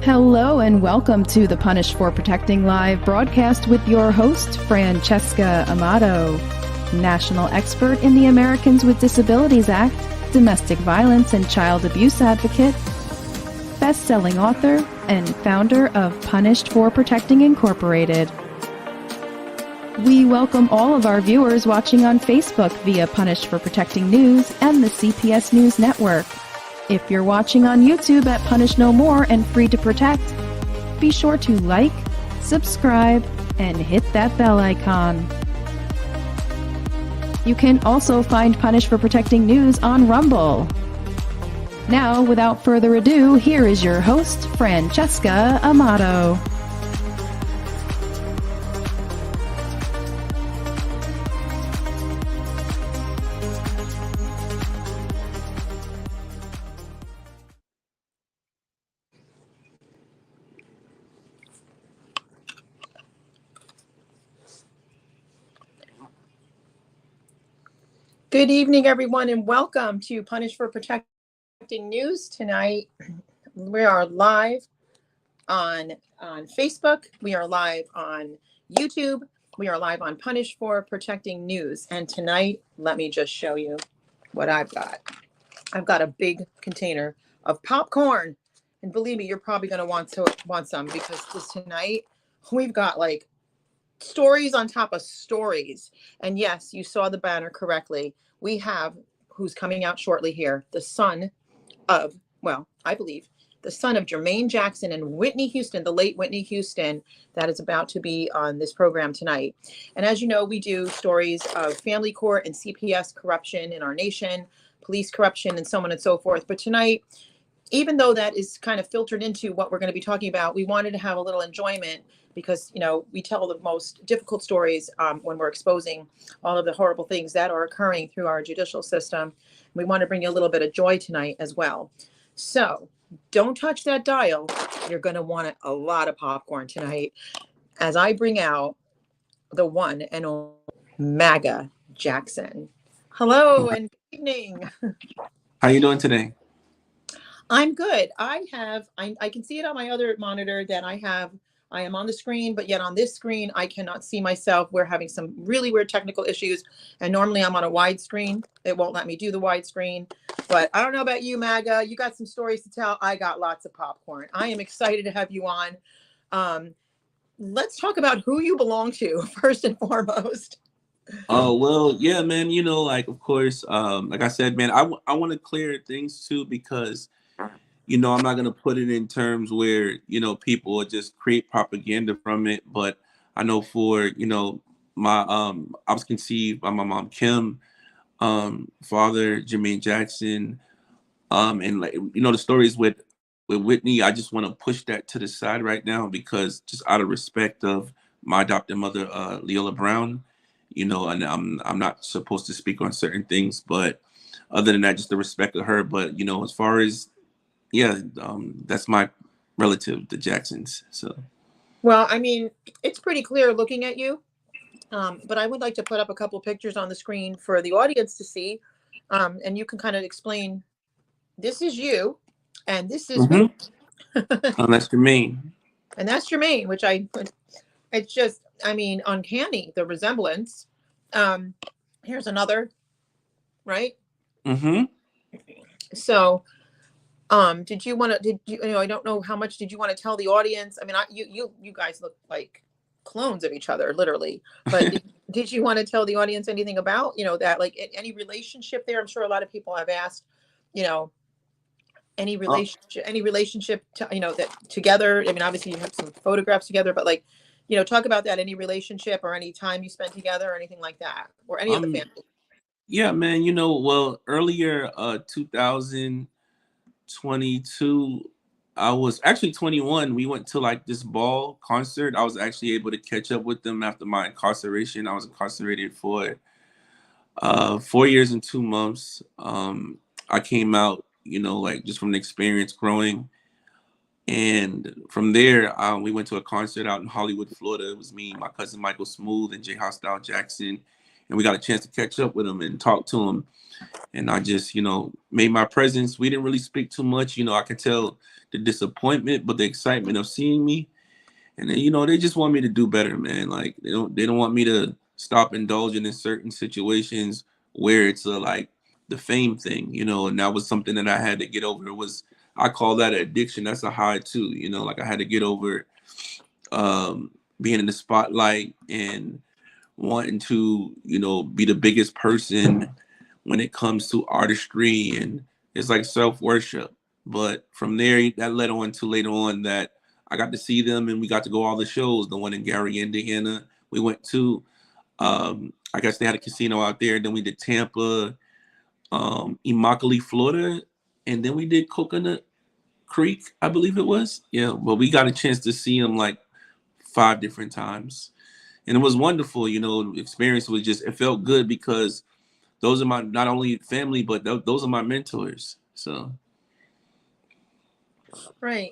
Hello and welcome to the Punished for Protecting Live broadcast with your host, Francesca Amato, national expert in the Americans with Disabilities Act, domestic violence and child abuse advocate, best-selling author, and founder of Punished for Protecting Incorporated. We welcome all of our viewers watching on Facebook via Punished for Protecting News and the CPS News Network. If you're watching on YouTube at Punish No More and Free to Protect, be sure to like, subscribe, and hit that bell icon. You can also find Punish for Protecting News on Rumble. Now, without further ado, here is your host, Francesca Amato. Good evening, everyone, and welcome to Punish for Protecting News. Tonight, we are live on Facebook. We are live on YouTube. We are live on Punish for Protecting News. And tonight, let me just show you what I've got. I've got a big container of popcorn. And believe me, you're probably going to want some because tonight, we've got like stories on top of stories. And yes, you saw the banner correctly. We have, who's coming out shortly here, the son of, well, I believe, the son of Jermaine Jackson and Whitney Houston, the late Whitney Houston, that is about to be on this program tonight. And as you know, we do stories of family court and CPS corruption in our nation, police corruption, and so on and so forth. But tonight, even though that is kind of filtered into what we're going to be talking about, we wanted to have a little enjoyment because, you know, we tell the most difficult stories when we're exposing all of the horrible things that are occurring through our judicial system. We want to bring you a little bit of joy tonight as well. So don't touch that dial. You're going to want a lot of popcorn tonight as I bring out the one and only MAGA Jackson. Hello and good evening. How you doing today? I'm good. I can see it on my other monitor that I am on the screen, but yet on this screen, I cannot see myself. We're having some really weird technical issues. And normally I'm on a wide screen. It won't let me do the wide screen, but I don't know about you, MAGA. You got some stories to tell. I got lots of popcorn. I am excited to have you on. Let's talk about who you belong to first and foremost. Oh, well, yeah, man, you know, like, of course, like I said, man, I want to clear things too, because you know, I'm not going to put it in terms where, you know, people will just create propaganda from it. But I know for, you know, I was conceived by my mom, Kim, father, Jermaine Jackson. And like, you know, the stories with Whitney, I just want to push that to the side right now because just out of respect of my adopted mother, Leola Brown, you know, and I'm not supposed to speak on certain things, but other than that, just the respect of her. But, you know, as far as yeah, that's my relative, the Jacksons. So, well, I mean, it's pretty clear looking at you, but I would like to put up a couple pictures on the screen for the audience to see, and you can kind of explain. This is you, and this is who. Oh, that's Jermaine. And that's Jermaine, which it's just, I mean, uncanny the resemblance. Here's another, right? Mm-hmm. So. Did you, you know, I don't know how much did you want to tell the audience? I mean, you guys look like clones of each other, literally. But did you want to tell the audience anything about, you know, that, like, any relationship there? I'm sure a lot of people have asked, you know, any relationship, to, you know, that together. I mean, obviously you have some photographs together, but like, you know, talk about that, any relationship or any time you spent together or anything like that, or any of the family. Yeah, man, you know, well, earlier, 2022, I was actually 21. We went to like this ball concert. I was actually able to catch up with them after my incarceration. I was incarcerated for 4 years and 2 months. I came out, you know, like just from the experience growing. And from there, we went to a concert out in Hollywood, Florida. It was me, my cousin Michael Smooth, and J. Hostile Jackson. And we got a chance to catch up with him and talk to him. And I just, you know, made my presence. We didn't really speak too much. You know, I could tell the disappointment, but the excitement of seeing me. And then, they just want me to do better, man. Like they don't want me to stop indulging in certain situations where it's like the fame thing, and that was something that I had to get over. I call that an addiction. That's a high too, like I had to get over being in the spotlight and wanting to, be the biggest person when it comes to artistry, and it's like self-worship. But from there, that led on to later on that I got to see them and we got to go all the shows. The one in Gary, Indiana, we went to. I guess they had a casino out there. Then we did Tampa, Immokalee, Florida, and then we did Coconut Creek, I believe it was. Yeah, but we got a chance to see them like 5 different times. And it was wonderful, the experience was just, it felt good because those are my, not only family, but those are my mentors. So. Right.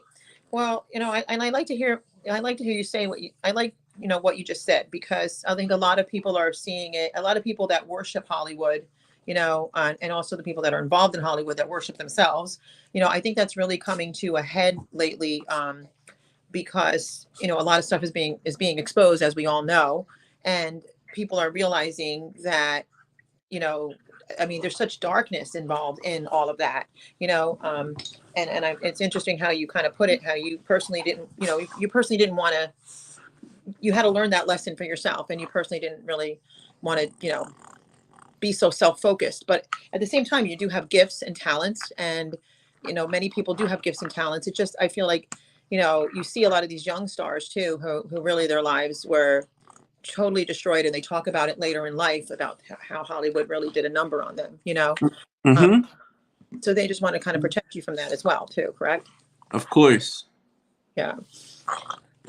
Well, I like to hear you say what you just said, because I think a lot of people are seeing it. A lot of people that worship Hollywood, and also the people that are involved in Hollywood that worship themselves, I think that's really coming to a head lately, because, a lot of stuff is being exposed, as we all know, and people are realizing that, there's such darkness involved in all of that, it's interesting how you kind of put it, how you personally didn't want to, you had to learn that lesson for yourself, and you personally didn't really want to, be so self-focused. But at the same time, you do have gifts and talents, and, many people do have gifts and talents. It's just, I feel like, you see a lot of these young stars too, who really their lives were totally destroyed, and they talk about it later in life about how Hollywood really did a number on them, Mm-hmm. So they just want to kind of protect you from that as well too, correct? Of course. Yeah.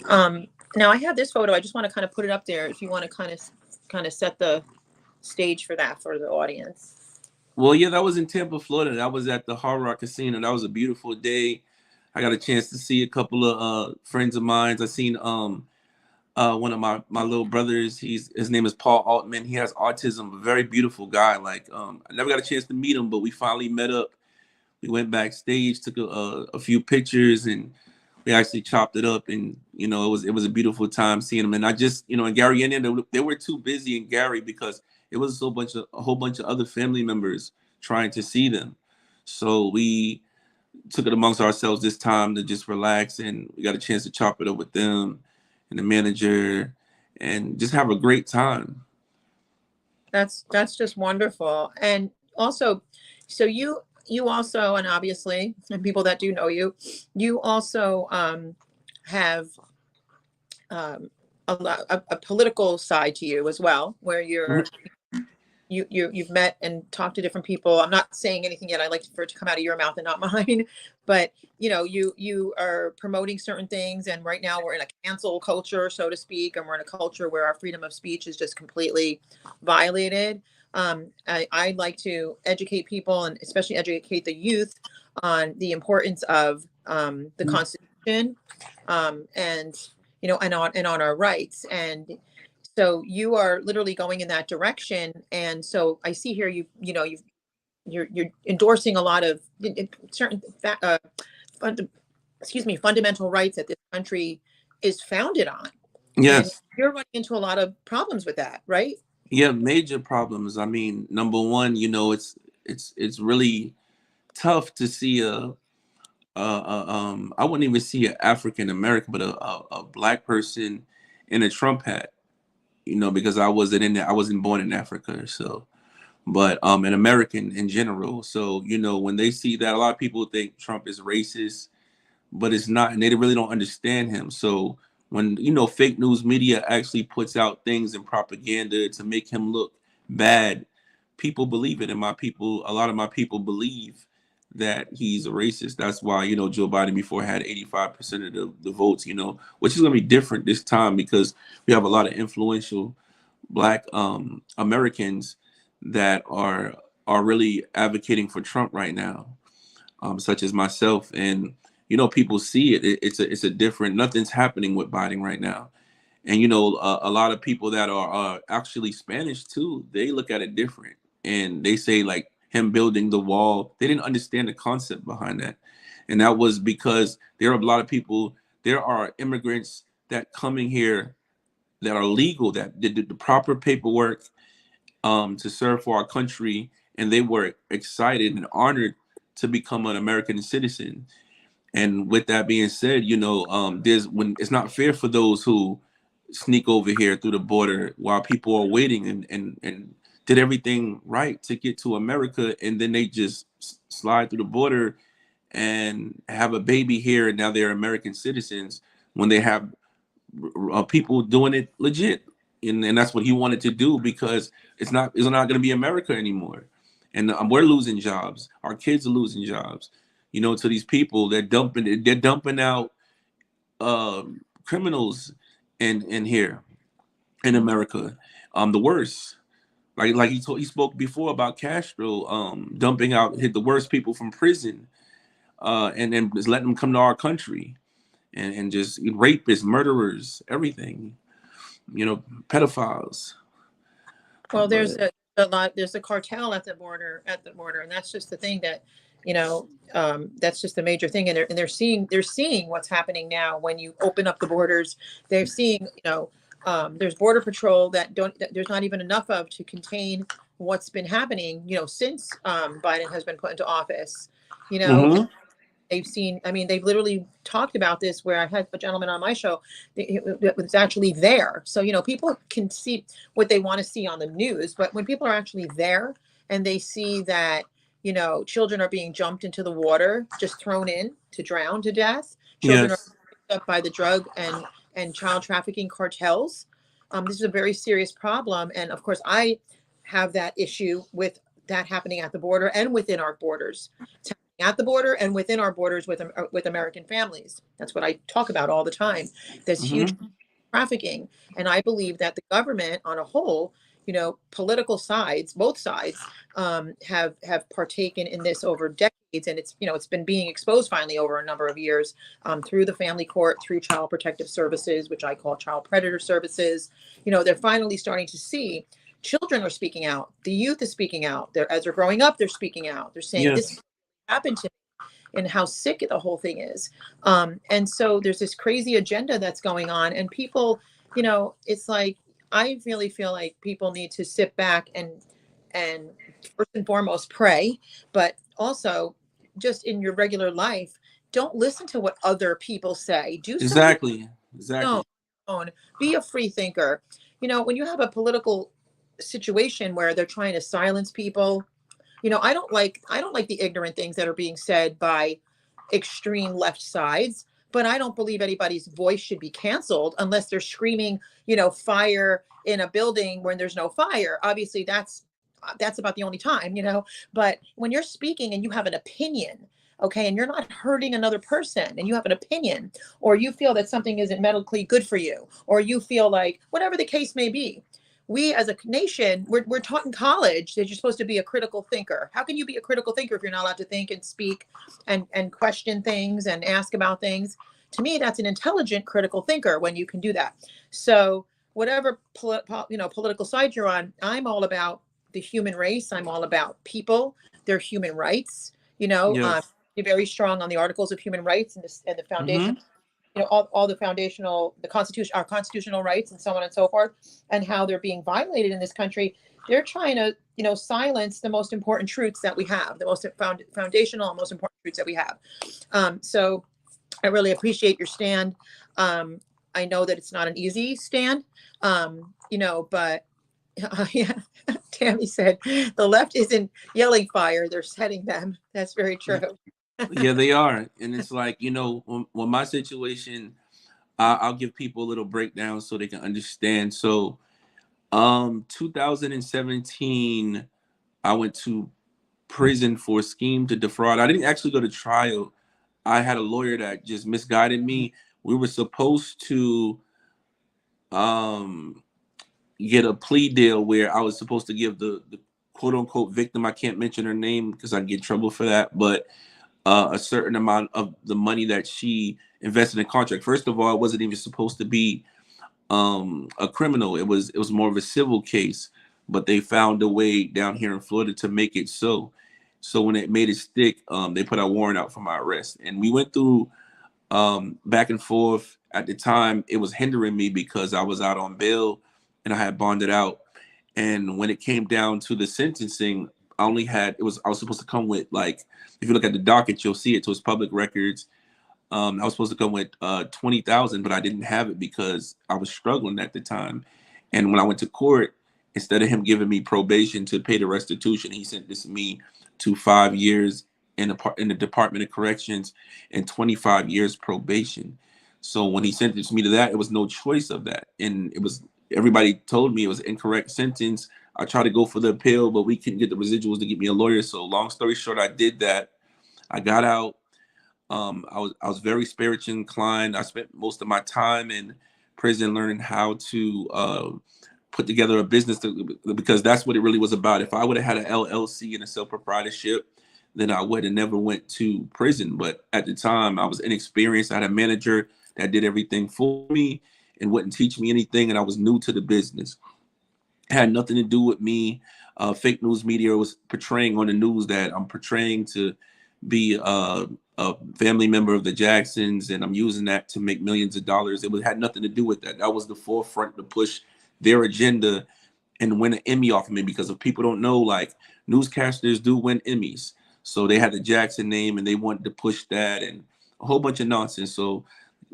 Now I have this photo. I just want to kind of put it up there if you want to kind of set the stage for that for the audience. Well, yeah, that was in Tampa, Florida. That was at the Hard Rock Casino. That was a beautiful day. I got a chance to see a couple of friends of mine. I seen one of my little brothers. His name is Paul Altman. He has autism. A very beautiful guy. Like I never got a chance to meet him, but we finally met up. We went backstage, took a few pictures, and we actually chopped it up. And it was a beautiful time seeing him. And I just in Gary, Indiana, they were too busy in Gary because it was a whole bunch of other family members trying to see them. So we took it amongst ourselves this time to just relax, and we got a chance to chop it up with them and the manager and just have a great time. That's just wonderful. And also, so you also, and obviously, and people that do know you, you also have a political side to you as well, where you've met and talked to different people. I'm not saying anything yet. I like for it to come out of your mouth and not mine. But you are promoting certain things, and right now we're in a cancel culture, so to speak, and we're in a culture where our freedom of speech is just completely violated. I like to educate people, and especially educate the youth, on the importance of the Constitution, and on our rights. And so you are literally going in that direction. And so I see here you're endorsing a lot of certain fundamental rights that this country is founded on. Yes. And you're running into a lot of problems with that, right? Yeah, major problems. I mean, number one, it's really tough to see I wouldn't even see an African American, but a black person in a Trump hat, because I wasn't born in Africa. So, but an American in general. So, when they see that, a lot of people think Trump is racist, but it's not, and they really don't understand him. So when fake news media actually puts out things and propaganda to make him look bad, people believe it. And a lot of my people believe that he's a racist. That's why Joe Biden before had 85% of the votes, which is going to be different this time because we have a lot of influential Black Americans that are really advocating for Trump right now, such as myself. And people see it. It's a different. Nothing's happening with Biden right now. And a lot of people that are actually Spanish too, they look at it different, and they say like him building the wall. They didn't understand the concept behind that. And that was because there are a lot of people, there are immigrants that coming here that are legal, that did the proper paperwork to serve for our country, and they were excited and honored to become an American citizen. And with that being said, there's when it's not fair for those who sneak over here through the border while people are waiting and did everything right to get to America, and then they just slide through the border and have a baby here, and now they're American citizens when they have people doing it legit. And that's what he wanted to do, because it's not going to be America anymore, and we're losing jobs. Our kids are losing jobs, to these people. They're dumping out criminals in here in America. The worst, like he spoke before about Castro, dumping out hit the worst people from prison, and then just letting them come to our country, and just rapists, murderers, everything, pedophiles. Well, there's a lot. There's a cartel at the border, and that's just the thing that, that's just the major thing. And they're seeing what's happening now when you open up the borders. They're seeing, there's border patrol that there's not even enough of to contain what's been happening, since Biden has been put into office. Mm-hmm. They've seen, they've literally talked about this, where I had a gentleman on my show that was actually there. So, people can see what they want to see on the news, but when people are actually there and they see that, children are being jumped into the water, just thrown in to drown to death. Children are picked up by the drug and child trafficking cartels. This is a very serious problem. And of course, I have that issue with that happening at the border and within our borders. At the border and within our borders with American families. That's what I talk about all the time. There's huge trafficking. And I believe that the government on a whole, political sides, both sides, have partaken in this over decades. And it's been being exposed finally over a number of years, through the family court, through child protective services, which I call child predator services. They're finally starting to see children are speaking out. The youth is speaking out. As they're growing up, they're speaking out. They're saying this happened to me, and how sick the whole thing is. And so there's this crazy agenda that's going on, and people, it's like, I really feel like people need to sit back and first and foremost pray, but also just in your regular life, don't listen to what other people say. Do exactly. Be a free thinker. When you have a political situation where they're trying to silence people, I don't like the ignorant things that are being said by extreme left sides, but I don't believe anybody's voice should be canceled unless they're screaming, fire in a building when there's no fire. Obviously, that's about the only time, but when you're speaking and you have an opinion, okay, and you're not hurting another person, and you have an opinion, or you feel that something isn't medically good for you, or you feel like whatever the case may be, we as a nation, we're taught in college that you're supposed to be a critical thinker. How can you be a critical thinker if you're not allowed to think and speak and question things and ask about things? To me, that's an intelligent critical thinker when you can do that. So whatever political side you're on, I'm all about the human race. I'm all about people, their human rights. You're very strong on the Articles of Human Rights and the foundation. All the foundational, the Constitution, our constitutional rights, and so on and so forth, and how they're being violated in this country. They're trying to, silence the most important truths that we have, the most foundational and most important truths that we have. So I really appreciate your stand. I know that it's not an easy stand, but Tammy said the left isn't yelling fire, they're setting them. That's very true. Yeah, they are. And it's like, when my situation, I'll give people a little breakdown so they can understand. So 2017, I went to prison for a scheme to defraud. I didn't actually go to trial. I had a lawyer that just misguided me. We were supposed to get a plea deal where I was supposed to give the quote unquote victim, I can't mention her name because I get in trouble for that, but a certain amount of the money that she invested in contract. First of all, it wasn't even supposed to be a criminal. It was more of a civil case, but they found a way down here in Florida to make it so. So when it made it stick, they put a warrant out for my arrest. And we went through back and forth. At the time, it was hindering me because I was out on bail and I had bonded out. And when it came down to the sentencing, I was supposed to come with, like, if you look at the docket, you'll see it. So it's public records. I was supposed to come with 20,000, but I didn't have it because I was struggling at the time. And when I went to court, instead of him giving me probation to pay the restitution, he sentenced me to 5 years in the Department of Corrections and 25 years probation. So when he sentenced me to that, it was no choice of that. And everybody told me it was an incorrect sentence. I tried to go for the appeal, but we couldn't get the residuals to get me a lawyer. So long story short, I did that. I got out. I was very spiritually inclined. I spent most of my time in prison learning how to put together a business because that's what it really was about. If I would have had an LLC and a self-proprietorship, then I would have never went to prison. But at the time, I was inexperienced. I had a manager that did everything for me and wouldn't teach me anything, and I was new to the business. It had nothing to do with me. Fake news media was portraying on the news that I'm portraying to be a family member of the Jacksons, and I'm using that to make millions of dollars. Had nothing to do with that. That was the forefront to push their agenda and win an Emmy off of me, because if people don't know, like, newscasters do win Emmys. So they had the Jackson name and they wanted to push that and a whole bunch of nonsense. So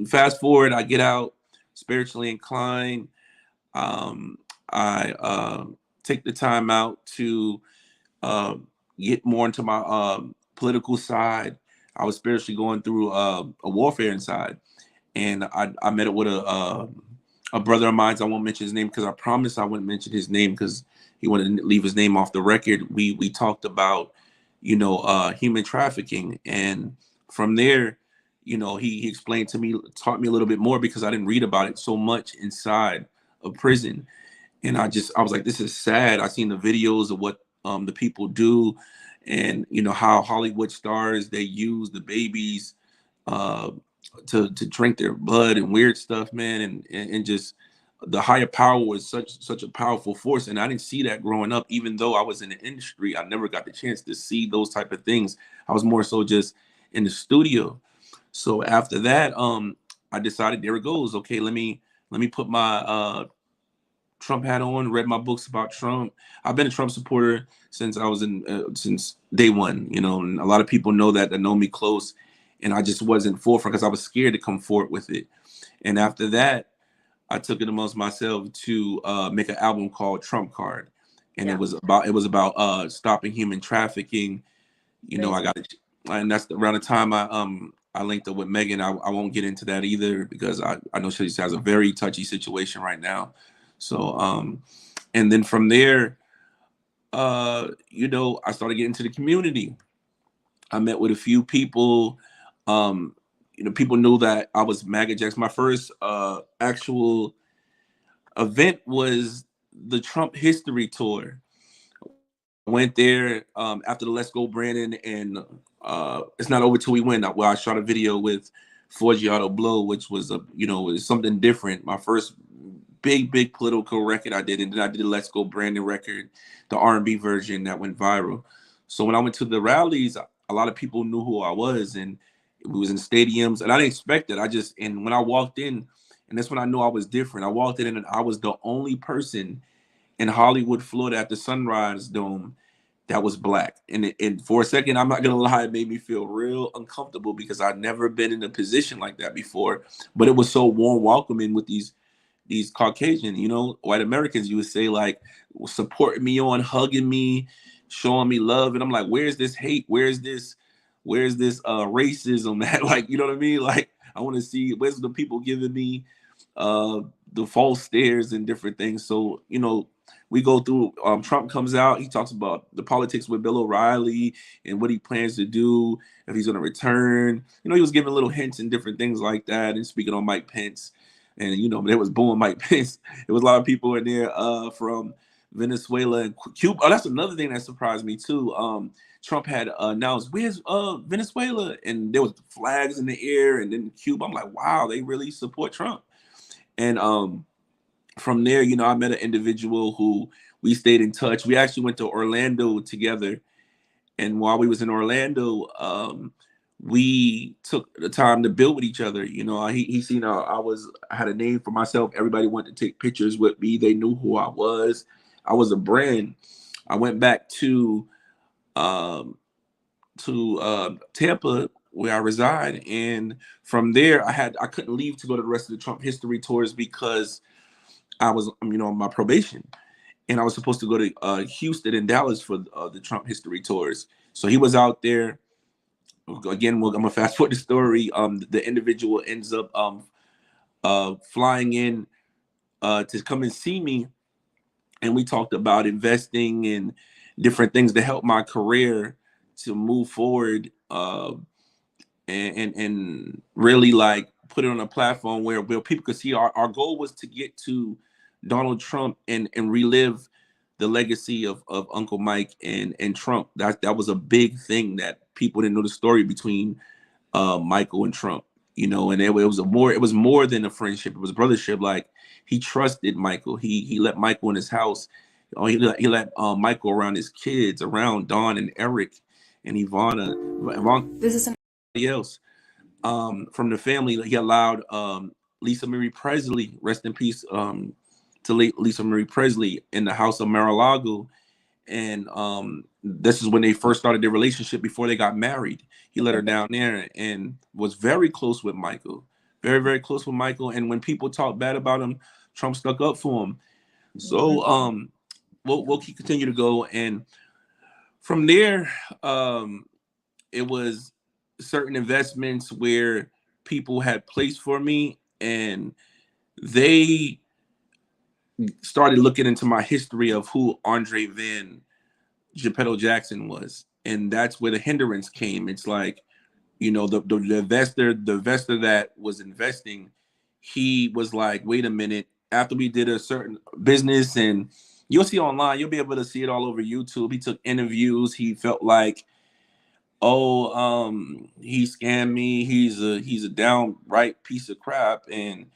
fast forward, I get out, spiritually inclined. I take the time out to get more into my political side. I was spiritually going through a warfare inside, and I met up with a brother of mine. I won't mention his name because I promised I wouldn't mention his name because he wanted to leave his name off the record. We talked about, human trafficking, and from there, he explained to me, taught me a little bit more because I didn't read about it so much inside of prison. And I was like, this is sad. I seen the videos of what the people do, and how Hollywood stars, they use the babies to drink their blood and weird stuff, man. And just the higher power was such a powerful force. And I didn't see that growing up. Even though I was in the industry, I never got the chance to see those type of things. I was more so just in the studio. So after that, I decided, there it goes. Okay, let me put my Trump hat on, read my books about Trump. I've been a Trump supporter since I was since day one, and a lot of people know that know me close, and I just wasn't forefront because I was scared to come forward with it. And after that, I took it amongst myself to make an album called Trump Card, and it was about stopping human trafficking. I got it, and that's around the time I linked up with Megan. I won't get into that either because I know she has a very touchy situation right now. So and then from there, I started getting into the community. I met with a few people. People knew that I was MAGA Jackson. My first actual event was the Trump History Tour. I went there after the Let's Go Brandon and It's Not Over Till We Win. Where I shot a video with Forgiato Blow, which was was something different. My first big political record I did, and then I did a Let's Go Brandon record, the R&B version that went viral. So when I went to the rallies, a lot of people knew who I was, and we was in stadiums, and I didn't expect it. And when I walked in, and that's when I knew I was different. I walked in and I was the only person in Hollywood, Florida, at the Sunrise Dome that was Black. And for a second, I'm not gonna lie, it made me feel real uncomfortable because I'd never been in a position like that before. But it was so warm, welcoming with these Caucasian, white Americans, you would say, like, supporting me on, hugging me, showing me love. And I'm like, where's this hate? Where's this racism at? Like, you know what I mean? Like, I want to see, where's the people giving me the false stares and different things. So, we go through, Trump comes out, he talks about the politics with Bill O'Reilly and what he plans to do, if he's going to return. He was giving little hints and different things like that, and speaking on Mike Pence. And, there was booing Mike Pence. There was a lot of people in there from Venezuela and Cuba. Oh, that's another thing that surprised me, too. Trump had announced, where's Venezuela? And there was flags in the air. And then Cuba. I'm like, wow, they really support Trump. And from there, I met an individual who we stayed in touch. We actually went to Orlando together. And while we was in Orlando, we took the time to build with each other. You know, he seen I had a name for myself. Everybody wanted to take pictures with me. They knew who I was. I was a brand. I went back to Tampa, where I reside, and from there I couldn't leave to go to the rest of the Trump history tours because I was, on my probation, and I was supposed to go to Houston and Dallas for the Trump history tours. So he was out there. Again, I'm gonna fast forward the story. The individual ends up flying in to come and see me, and we talked about investing and different things to help my career to move forward, and really like put it on a platform where people could see. Our goal was to get to Donald Trump and relive the legacy of Uncle Mike and Trump. That was a big thing that people didn't know the story between Michael and Trump, and it was more than a friendship. It was a brothership. Like, he trusted Michael. He let Michael in his house. He let Michael around his kids, around Dawn and Eric and Ivana. This is somebody else from the family. He allowed Lisa Marie Presley, rest in peace, to late Lisa Marie Presley, in the house of Mar-a-Lago. And this is when they first started their relationship before they got married. He let her down there and was very close with Michael, very, very close with Michael. And when people talk bad about him, Trump stuck up for him. So we'll continue to go. And from there, it was certain investments where people had placed for me, and they started looking into my history of who Andre Van Geppetto Jackson was. And that's where the hindrance came. It's like, the investor that was investing, he was like, wait a minute, after we did a certain business, and you'll see online, you'll be able to see it all over YouTube. He took interviews. He felt like, he scammed me. He's a downright piece of crap. And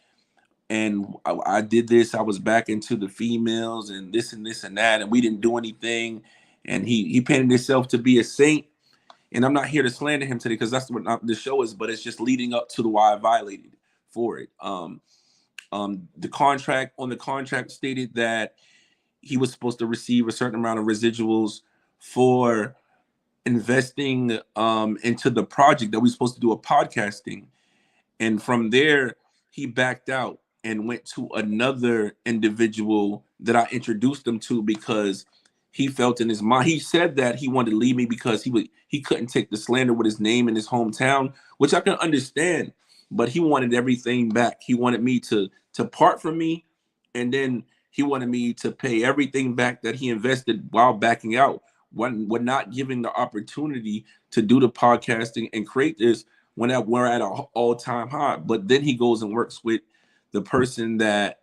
I did this. I was back into the females and this and this and that, and we didn't do anything. And he painted himself to be a saint. And I'm not here to slander him today because that's what the show is, but it's just leading up to the why I violated for it. The contract stated that he was supposed to receive a certain amount of residuals for investing into the project that we were supposed to do a podcasting. And from there, he backed out and went to another individual that I introduced him to because he felt in his mind, he said that he wanted to leave me because he couldn't take the slander with his name in his hometown, which I can understand, but he wanted everything back. He wanted me to part from me, and then he wanted me to pay everything back that he invested while backing out, when we're not giving the opportunity to do the podcasting and create this when we're at an all-time high. But then he goes and works with the person that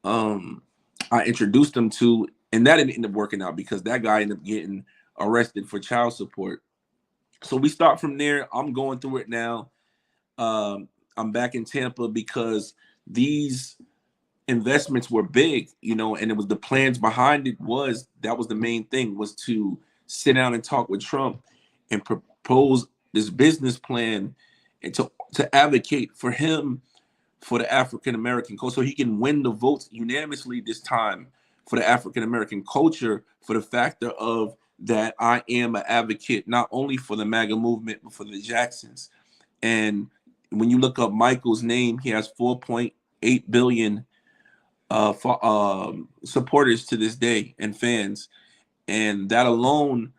I introduced him to, and that didn't end up working out because that guy ended up getting arrested for child support. So we start from there. I'm going through it now. I'm back in Tampa because these investments were big, and it was the plans behind it that was the main thing, was to sit down and talk with Trump and propose this business plan and to advocate for him, for the African-American culture, so he can win the votes unanimously this time for the African-American culture, for the factor of that I am an advocate, not only for the MAGA movement, but for the Jacksons. And when you look up Michael's name, he has 4.8 billion supporters to this day and fans. And that alone,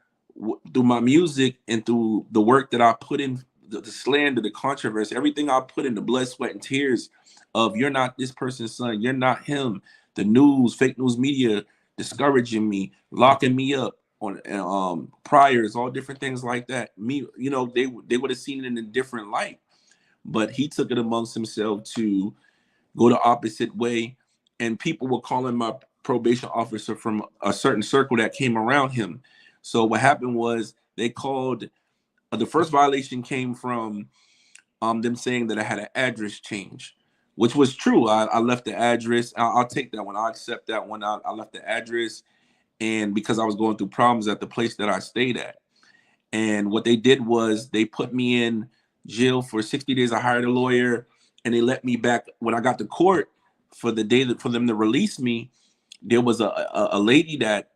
through my music and through the work that I put in, the slander, the controversy, everything I put in, the blood, sweat, and tears of you're not this person's son, you're not him, the news, fake news media discouraging me, locking me up on priors, all different things like that. Me, they would have seen it in a different light, but he took it amongst himself to go the opposite way. And people were calling my probation officer from a certain circle that came around him. So what happened was they called, the first violation came from them saying that I had an address change, which was true. I left the address. I'll take that one. I'll accept that one. I left the address, and because I was going through problems at the place that I stayed at. And what they did was they put me in jail for 60 days. I hired a lawyer, and they let me back when I got to court for the day for them to release me. There was a lady that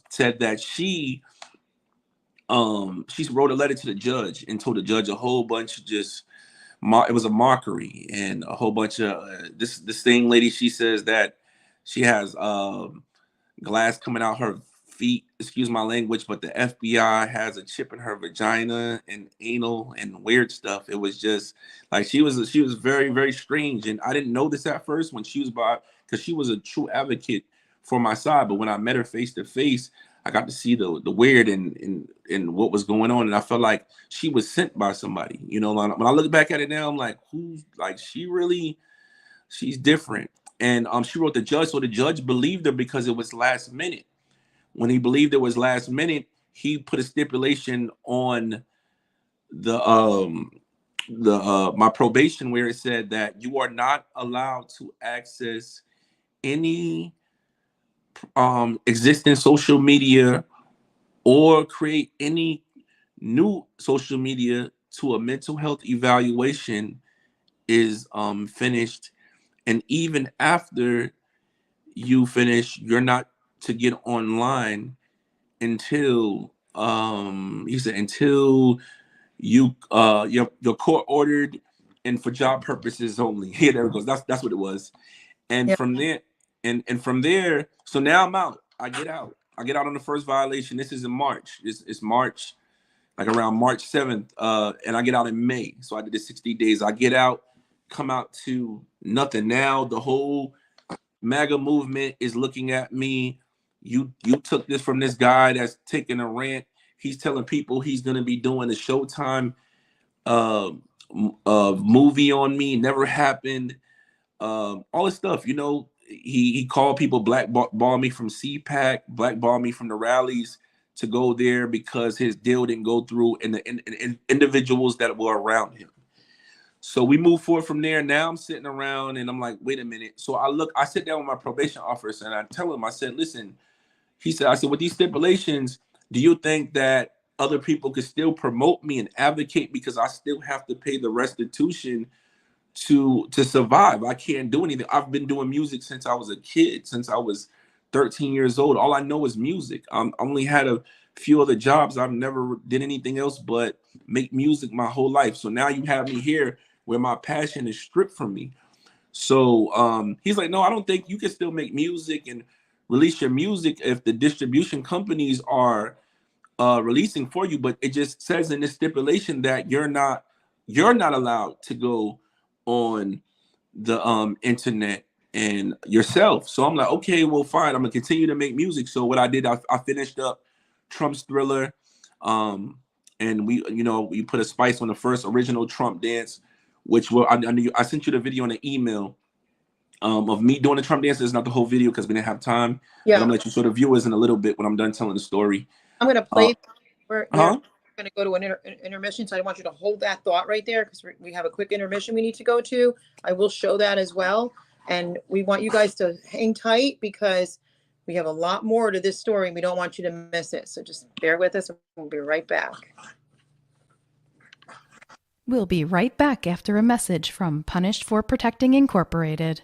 said that she wrote a letter to the judge and told the judge a whole bunch of just it was a mockery and a whole bunch of this same lady. She says that she has glass coming out her feet, excuse my language, but the FBI has a chip in her vagina and anal and weird stuff. It was just like she was very, very strange. And I didn't know this at first when she was because she was a true advocate for my side. But when I met her face to face, I got to see the weird and what was going on. And I felt like she was sent by somebody. You know, when I look back at it now, I'm like, who's like, she's different. And she wrote the judge. So the judge believed her because it was last minute. When he believed it was last minute, he put a stipulation on my probation where it said that you are not allowed to access any existing social media or create any new social media to a mental health evaluation is finished. And even after you finish, you're not to get online until he said until you your court ordered and for job purposes only. Here, there it goes. That's what it was. And Yep. from there, and from there, so now I'm out. I get out on the first violation. This is in March. It's March, like around March 7th. And I get out in May. So I did the 60 days. I get out, come out to nothing. Now the whole MAGA movement is looking at me. You took this from this guy that's taking a rant. He's telling people he's going to be doing a Showtime movie on me. Never happened. All this stuff, you know. He called people blackball me from CPAC, blackball me from the rallies to go there because his deal didn't go through, and the individuals that were around him. So we move forward from there. Now I'm sitting around and I'm like, wait a minute. So I sit down with my probation officer and I tell him, I said, listen, I said, with these stipulations, do you think that other people could still promote me and advocate because I still have to pay the restitution to survive? I can't do anything. I've been doing music since I was a kid, since I was 13 years old. All I know is music. I only had a few other jobs. I've never did anything else but make music my whole life. So now you have me here where my passion is stripped from me. So he's like, no, I don't think you can still make music and release your music if the distribution companies are releasing for you. But it just says in this stipulation that you're not allowed to go on the internet and yourself. So I'm like, okay, well, fine. I'm gonna continue to make music. So what I did, I finished up Trump's Thriller, and we put a spice on the first original Trump dance, which I sent you the video in an email of me doing the Trump dance. It's not the whole video because we didn't have time. Yeah. But I'm gonna let you sort of view it in a little bit when I'm done telling the story. I'm going to play. We're Huh? going to go to an intermission, so I want you to hold that thought right there because we have a quick intermission we need to go to. I will show that as well. And we want you guys to hang tight because we have a lot more to this story and we don't want you to miss it. So just bear with us. We'll be right back. We'll be right back after a message from Punished for Protecting Incorporated.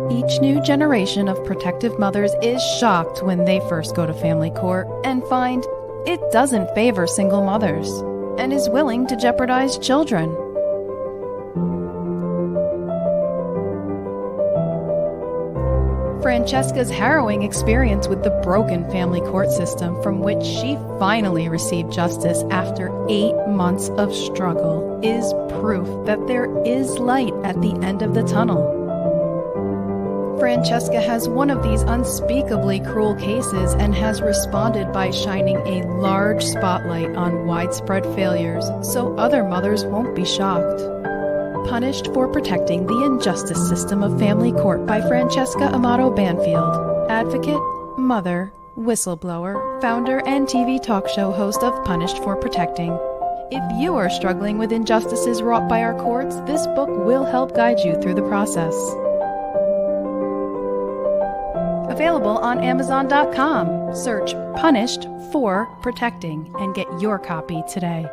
Each new generation of protective mothers is shocked when they first go to family court and find it doesn't favor single mothers and is willing to jeopardize children. Francesca's harrowing experience with the broken family court system, from which she finally received justice after 8 months of struggle, is proof that there is light at the end of the tunnel. Francesca has one of these unspeakably cruel cases and has responded by shining a large spotlight on widespread failures so other mothers won't be shocked. Punished for Protecting the Injustice System of Family Court by Francesca Amato Banfield, advocate, mother, whistleblower, founder, and TV talk show host of Punished for Protecting. If you are struggling with injustices wrought by our courts, this book will help guide you through the process. Available on Amazon.com. Search Punished for Protecting and get your copy today.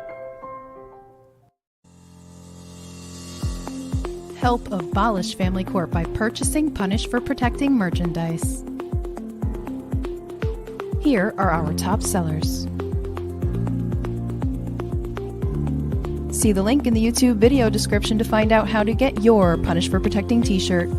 Help abolish family court by purchasing Punished for Protecting merchandise. Here are our top sellers. See the link in the YouTube video description to find out how to get your Punished for Protecting t-shirt.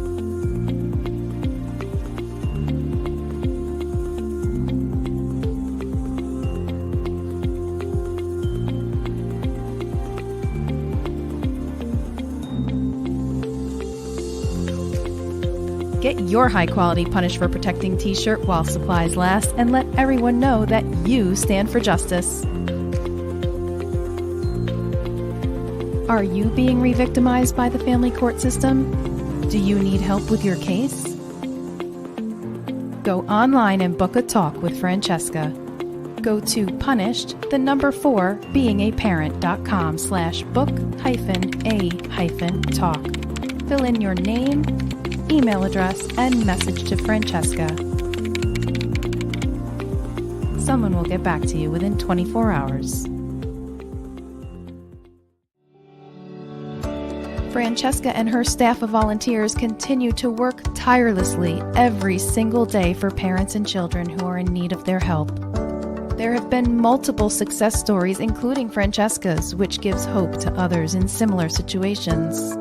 Get your high-quality Punished for Protecting t-shirt while supplies last, and let everyone know that you stand for justice. Are you being re-victimized by the family court system? Do you need help with your case? Go online and book a talk with Francesca. Go to punished4beingAparent.com/book-a-talk. Fill in your name, email address, and message to Francesca. Someone will get back to you within 24 hours. Francesca and her staff of volunteers continue to work tirelessly every single day for parents and children who are in need of their help. There have been multiple success stories, including Francesca's, which gives hope to others in similar situations.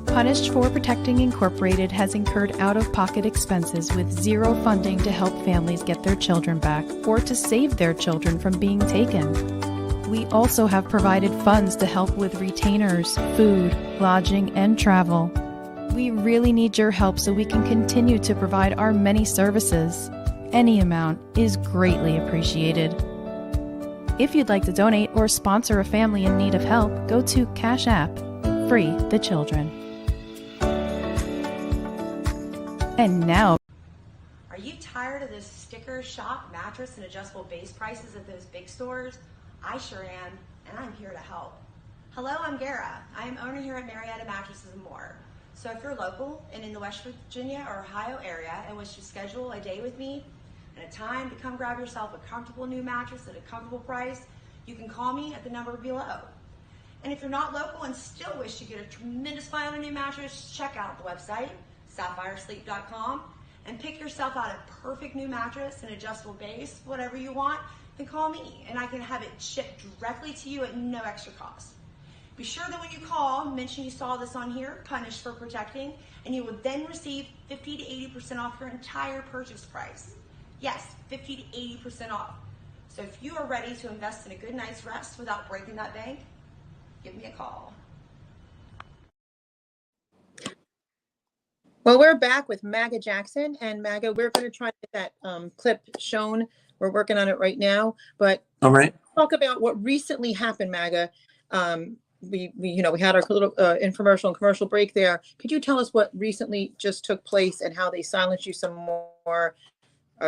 Punished for Protecting Incorporated has incurred out-of-pocket expenses with zero funding to help families get their children back or to save their children from being taken. We also have provided funds to help with retainers, food, lodging, and travel. We really need your help so we can continue to provide our many services. Any amount is greatly appreciated. If you'd like to donate or sponsor a family in need of help, go to Cash App, Free the Children. And now, are you tired of the sticker shock mattress and adjustable base prices at those big stores? I sure am, and I'm here to help. Hello, I'm Gara. I am owner here at Marietta Mattresses and More. So if you're local and in the West Virginia or Ohio area and wish to schedule a day with me and a time to come grab yourself a comfortable new mattress at a comfortable price, you can call me at the number below. And if you're not local and still wish to get a tremendous find on a new mattress, check out the website, sapphiresleep.com, and pick yourself out a perfect new mattress and adjustable base, whatever you want, then call me and I can have it shipped directly to you at no extra cost. Be sure that when you call, mention you saw this on here, Punished for Protecting, and you will then receive 50 to 80% off your entire purchase price. Yes, 50 to 80% off. So if you are ready to invest in a good night's rest without breaking that bank, give me a call. Well, we're back with MAGA Jackson, and MAGA, we're going to try to get that clip shown. We're working on it right now, but All right. talk about what recently happened, MAGA. We had our little infomercial and commercial break there. Could you tell us what recently just took place and how they silenced you some more?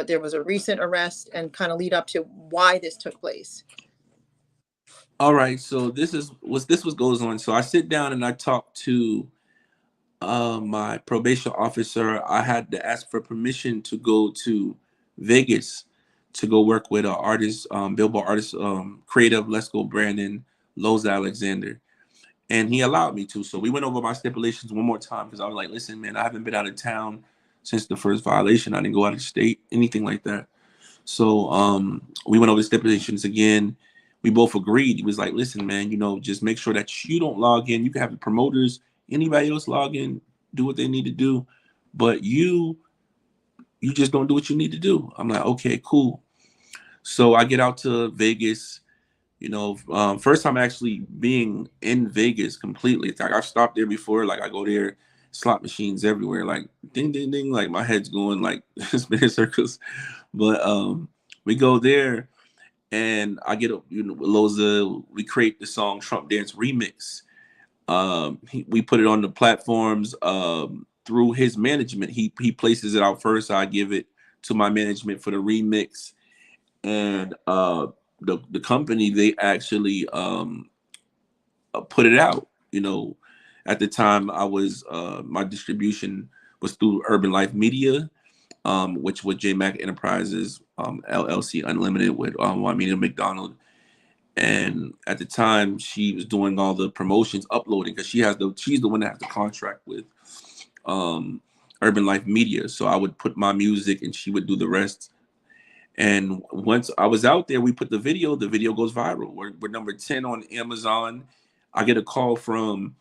There was a recent arrest and kind of lead up to why this took place. All right. So this was goes on. So I sit down and I talk to my probation officer. I had to ask for permission to go to Vegas to go work with an artist, Billboard artist, creative. Let's go, Brandon Lowe's Alexander, and he allowed me to. So we went over my stipulations one more time because I was like, listen, man, I haven't been out of town since the first violation. I didn't go out of state, anything like that. So we went over the stipulations again. We both agreed. He was like, listen, man, just make sure that you don't log in. You can have the promoters, anybody else log in, do what they need to do, but you just don't do what you need to do. I'm like, okay, cool. So I get out to Vegas First time actually being in Vegas completely. It's like I've stopped there before. Like I go there, slot machines everywhere. Like ding ding ding. Like my head's going like spinning circles. But we go there, and I get Loza. We create the song Trump Dance Remix. We put it on the platforms through his management. He places it out first. I give it to my management for the remix, and the company, they actually put it out. At the time I was my distribution was through Urban Life Media, which was J Mac Enterprises LLC Unlimited with Juanita McDonald. And at the time, she was doing all the promotions, uploading, because she's the one that has the contract with Urban Life Media. So I would put my music, and she would do the rest. And once I was out there, we put the video. The video goes viral. We're number 10 on Amazon. I get a call from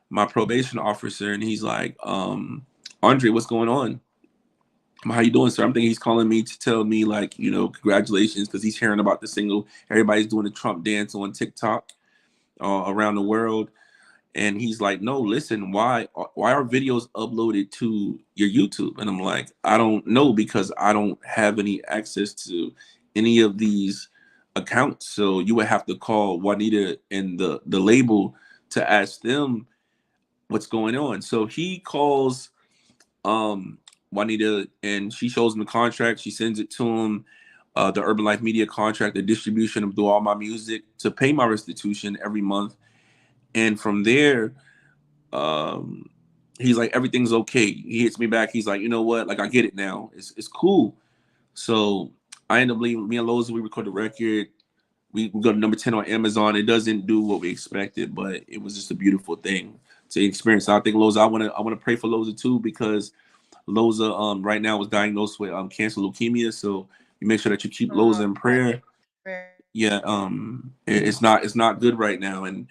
my probation officer, and he's like, "Andre, what's going on? How you doing, sir?" I'm thinking he's calling me to tell me, like, congratulations, because he's hearing about the single. Everybody's doing the Trump dance on TikTok around the world. And he's like, "No, listen, why are videos uploaded to your YouTube?" And I'm like, "I don't know, because I don't have any access to any of these accounts. So you would have to call Juanita and the label to ask them what's going on." So he calls Juanita, and she shows him the contract. She sends it to him, the Urban Life Media contract, the distribution of do all my music to pay my restitution every month. And from there, he's like, "Everything's okay." He hits me back. He's like, "You know what? Like, I get it now. It's cool." So I end up leaving. Me and Loza, we record the record. We go to number 10 on Amazon. It doesn't do what we expected, but it was just a beautiful thing to experience. So I think Loza, I wanna pray for Loza too, because Loza right now was diagnosed with cancer leukemia. So you make sure that you keep Loza in prayer. Yeah, it's not good right now, and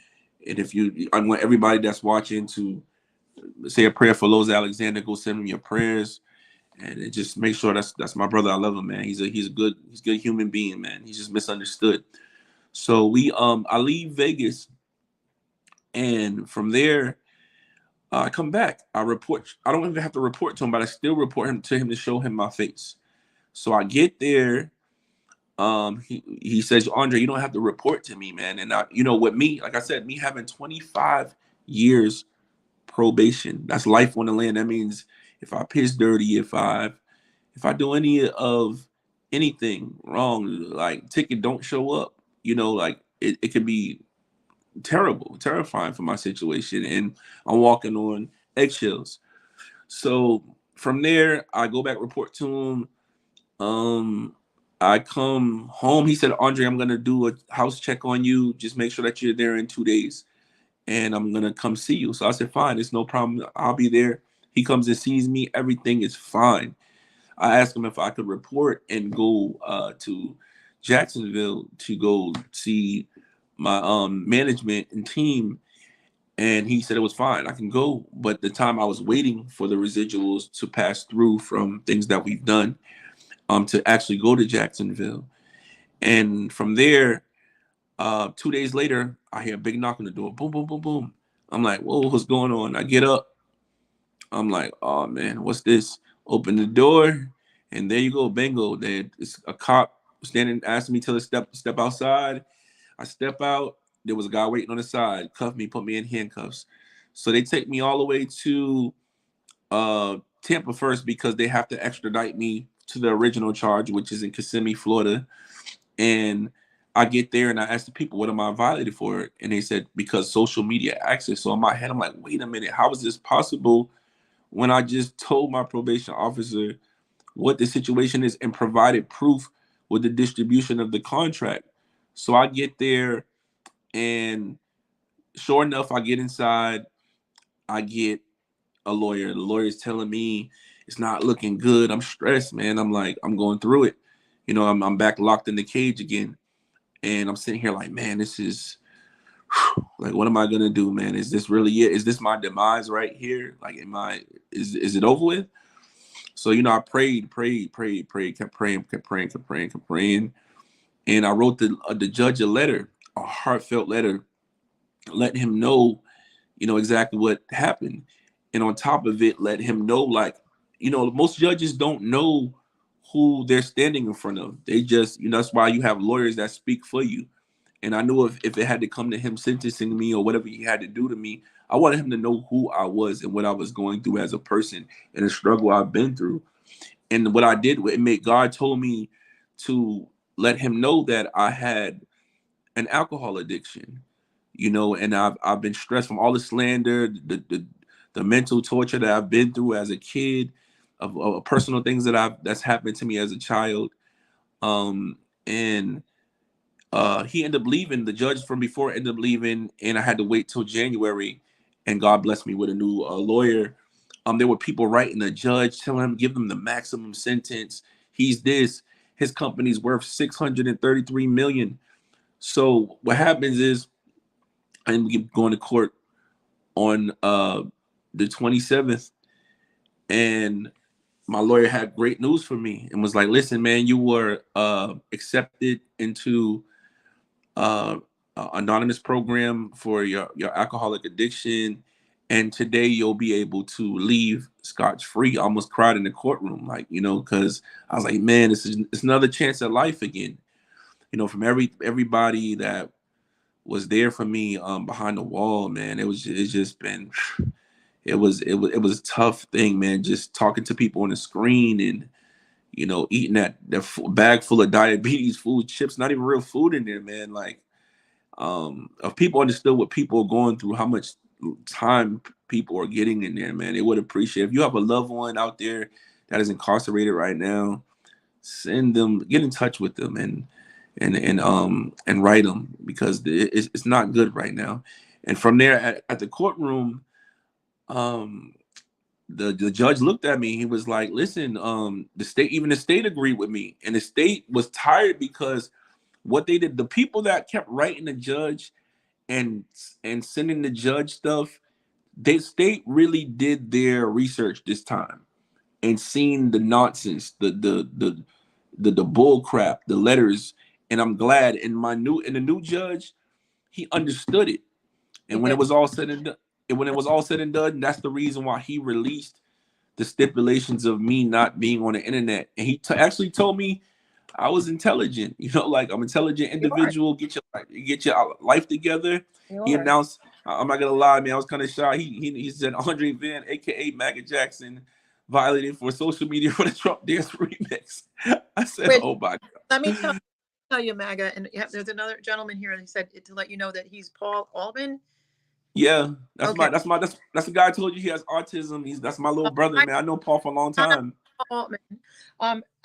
I want everybody that's watching to say a prayer for Loza Alexander. Go send him your prayers, and just make sure that's my brother. I love him, man. He's a good human being, man. He's just misunderstood. So I leave Vegas, and from there I come back. I report. I don't even have to report to him, but I still report him to show him my face. So I get there. He says, "Andre, you don't have to report to me, man." And with me, like I said, me having 25 years probation, that's life on the land. That means if I piss dirty, if I do anything wrong, like ticket don't show up, like it could be terrifying for my situation, and I'm walking on eggshells. So from there, I go back, report to him. I come home. He said, "Andre, I'm gonna do a house check on you. Just make sure that you're there in 2 days, and I'm gonna come see you." So I said, "Fine, it's no problem. I'll be there." He comes and sees me. Everything is fine. I asked him if I could report and go to Jacksonville to go see my management and team, and he said it was fine. I can go. But the time I was waiting for the residuals to pass through from things that we've done, to actually go to Jacksonville. And from there, 2 days later, I hear a big knock on the door. Boom, boom, boom, boom. I'm like, "Whoa, what's going on?" I get up. I'm like, "Oh man, what's this?" Open the door, and there you go, bingo. There's a cop standing, asking me to step outside. I step out. There was a guy waiting on the side, cuffed me, put me in handcuffs. So they take me all the way to Tampa first, because they have to extradite me to the original charge, which is in Kissimmee, Florida. And I get there and I ask the people, "What am I violated for?" And they said, "Because social media access." So in my head, I'm like, wait a minute, how is this possible when I just told my probation officer what the situation is and provided proof with the distribution of the contract? So I get there, and sure enough, I get inside. I get a lawyer. The lawyer is telling me it's not looking good. I'm stressed, man. I'm like, I'm going through it. I'm back locked in the cage again. And I'm sitting here like, man, this is like, what am I gonna do, man? Is this really it? Is this my demise right here? Like, is it over with? So, I prayed, kept praying. And I wrote the judge a letter. a heartfelt letter letting him know, exactly what happened. And on top of it, let him know, like, most judges don't know who they're standing in front of. They just, that's why you have lawyers that speak for you. And I knew if it had to come to him sentencing me or whatever he had to do to me, I wanted him to know who I was and what I was going through as a person and the struggle I've been through. And what I did, God told me to let him know that I had an alcohol addiction, and I've been stressed from all the slander, the mental torture that I've been through as a kid, of personal things that's happened to me as a child. And he ended up leaving. The judge from before ended up leaving, and I had to wait till January. And God blessed me with a new lawyer. There were people writing the judge, telling him give him the maximum sentence. He's this. His company's worth $633 million. So what happens is I ended up going to court on the 27th, and my lawyer had great news for me and was like, "Listen, man, you were accepted into anonymous program for your alcoholic addiction, and today you'll be able to leave scotch-free." I almost cried in the courtroom, like, because I was like, man, it's another chance at life again, from everybody that was there for me behind the wall, man. It's just been, it was a tough thing, man, just talking to people on the screen and eating that bag full of diabetes food, chips, not even real food in there, man. Like, if people understood what people are going through, how much time people are getting in there, man, they would appreciate. If you have a loved one out there that is incarcerated right now, get in touch with them and write them, because it's not good right now. And from there at the courtroom, the judge looked at me. He was like, "Listen, the state agreed with me, and the state was tired because what they did, the people that kept writing the judge and sending the judge stuff, the state really did their research this time and seen the nonsense, the bull crap, the letters." And I'm glad. And the new judge, he understood it. And when it was all said and done, that's the reason why he released the stipulations of me not being on the internet. And he actually told me I was intelligent, like I'm an intelligent individual. Get your life together. He announced, I'm not gonna lie, man, I was kind of shy. He said Andre Van, aka MAGA Jackson, violated for social media for the Trump Dance remix. I said, Wait, oh my God. Let me tell you, MAGA, and there's another gentleman here, and he said to let you know that he's Paul Albin. Yeah, that's Okay. that's the guy I told you he has autism. That's my little brother, man. I know Paul for a long time.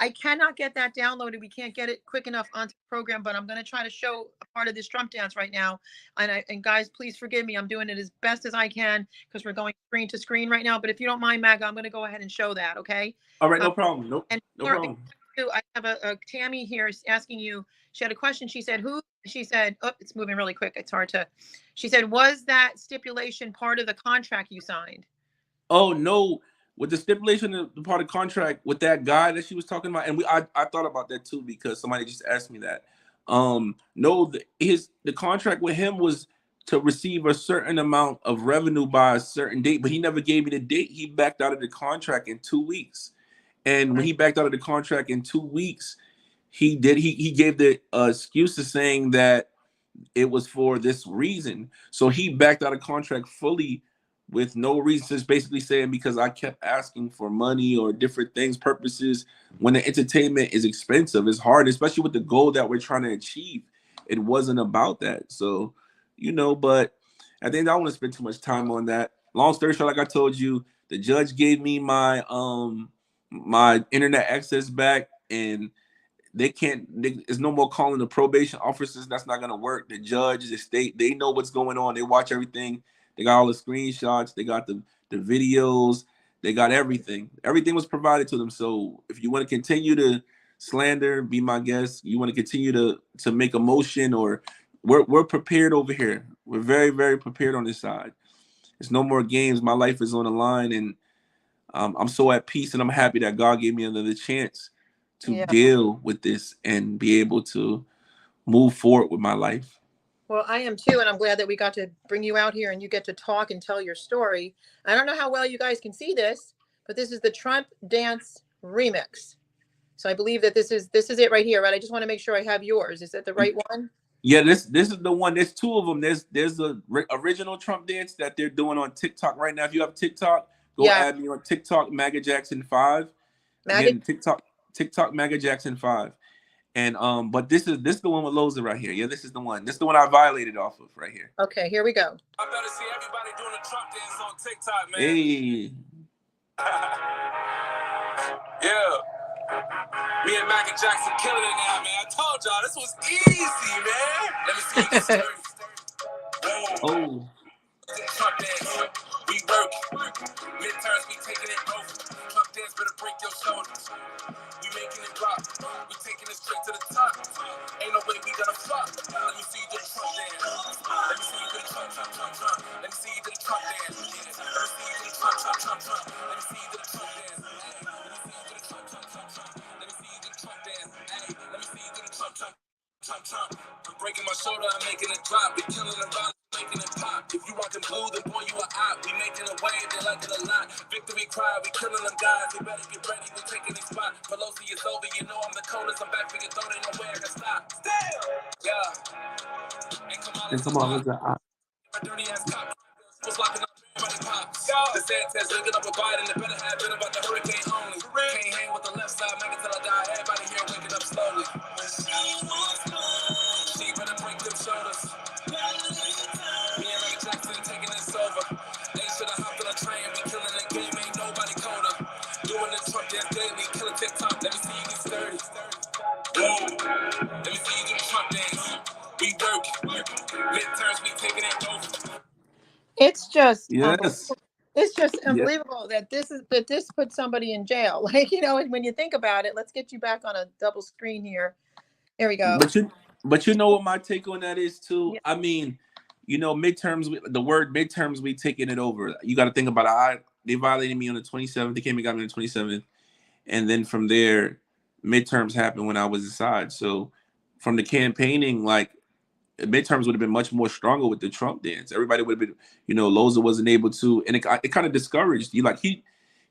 I cannot get that downloaded. We can't get it quick enough onto the program, but I'm going to try to show a part of this Trump dance right now. And guys, please forgive me. I'm doing it as best as I can because we're going screen to screen right now. But if you don't mind, MAGA, I'm going to go ahead and show that. Okay. All right. No problem. No problem. I have a Tammy here asking you. She had a question. She said, she said, oh, it's moving really quick. It's hard to, she said, was that stipulation part of the contract you signed? Oh, no. With the stipulation of the part of contract with that guy that she was talking about, and I thought about that too because somebody just asked me that. No, the contract with him was to receive a certain amount of revenue by a certain date, but he never gave me the date. He backed out of the contract in 2 weeks, and when he backed out of the contract in 2 weeks, he gave the excuses saying that it was for this reason. So he backed out of contract fully with no reason, just basically saying because I kept asking for money or different things, purposes. When the entertainment is expensive, it's hard, especially with the goal that we're trying to achieve. It wasn't about that. So, but I think I don't want to spend too much time on that. Long story short, like I told you, the judge gave me my my internet access back, and there's no more calling the probation officers. That's not gonna work. The judge, the state, they know what's going on. They watch everything. They got all the screenshots. They got the videos. They got everything. Everything was provided to them. So if you want to continue to slander, be my guest. You want to continue to make a motion, or we're prepared over here. We're very, very prepared on this side. There's no more games. My life is on the line, and I'm so at peace, and I'm happy that God gave me another chance to deal with this and be able to move forward with my life. Well, I am too, and I'm glad that we got to bring you out here and you get to talk and tell your story. I don't know how well you guys can see this, but this is the Trump Dance remix. So I believe that this is it right here, right? I just want to make sure I have yours. Is that the right one? Yeah, this is the one. There's two of them. There's the original Trump dance that they're doing on TikTok right now. If you have TikTok, go add me on TikTok, MAGA Jackson 5. Again, TikTok MAGA Jackson 5. And but this is the one with Loza right here. Yeah, this is the one. This is the one I violated off of right here. Okay, here we go. I better see everybody doing a Trump dance on TikTok, man. Hey. Yeah. Me and Michael Jackson killing it now, man. I told y'all this was easy, man. Let me see you get Oh. Trump dance. We work. Midterms, we taking it over. Trump dance better break your shoulders. We making it drop. We taking it straight to the top. Ain't no way we gonna flop. Let me see you do the Trump dance. Let me see you do the Trump. Let me see you do the Trump dance. Let me see you do the Trump. Let me see you do the Trump dance. Let me see you do the Trump dance. Let me see you do the Trump. I'm breaking my shoulder, I'm making it drop. We killing the ride, making it pop. If you rockin' blue, then boy, you a op. We making a wave, they like it a lot. Victory cry, we killing them guys. They better get ready, we taking their spot. Pelosi is over, you know I'm the coldest. I'm back for your throat, ain't no way I can stop. Still, yeah. And come on, what's that? my dirty ass cop was locking up everybody pops. The Santas looking up a Biden, they better have been about the hurricane only. Can't hang with the left side, make it till I die. Everybody here waking up slowly. She better break them shoulders. Me and Ray Jackson taking this over. They should have hopped on a train, we killing the game, ain't nobody colder. Doing the Trump dance daily, killing TikTok, let me see you get sturdy. Let me see you do the Trump dance. We work. Midterms, we taking it over. It's just Yes. it's just unbelievable that this put somebody in jail. Like, you know, when you think about it, let's get you back on a double screen here. There we go. But you know what my take on that is too? Yeah. I mean, you know, midterms, the word midterms, we taking it over. You got to think about it. They violated me on the 27th. They came and got me on the 27th. And then from there, midterms happened when I was inside. So from the campaigning, like, midterms would have been much more stronger with the Trump dance. Everybody would have been, you know, Loza wasn't able to, and it kind of discouraged you. Like he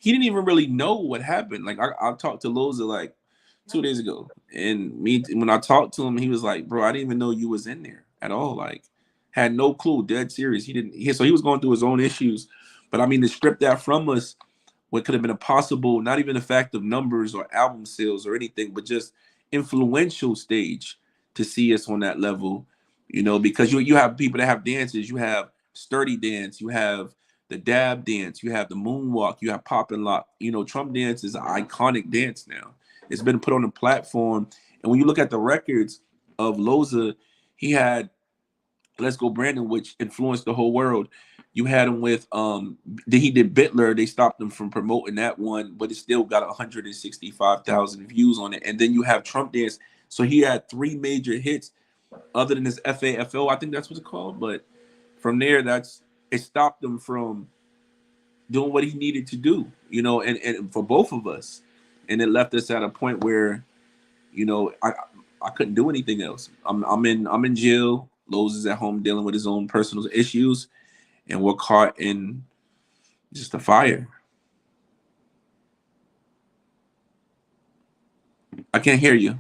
didn't even really know what happened. Like I talked to Loza like 2 days ago, and when I talked to him, he was like, "Bro, I didn't even know you was in there at all. Like, had no clue. Dead serious. So he was going through his own issues. But I mean, to strip that from us, what could have been a possible, not even the fact of numbers or album sales or anything, but just influential stage to see us on that level. You know, because you have people that have dances. You have sturdy dance. You have the dab dance. You have the moonwalk. You have pop and lock. You know, Trump dance is an iconic dance now. It's been put on a platform. And when you look at the records of Loza, he had Let's Go Brandon, which influenced the whole world. You had him with he did Bitler. They stopped him from promoting that one, but it still got 165,000 views on it. And then you have Trump dance. So he had 3 major hits other than his FAFO, I think that's what it's called. But from there, it stopped him from doing what he needed to do, you know, and for both of us. And it left us at a point where, you know, I couldn't do anything else. I'm in jail. Lowe's is at home dealing with his own personal issues, and we're caught in just a fire. I can't hear you.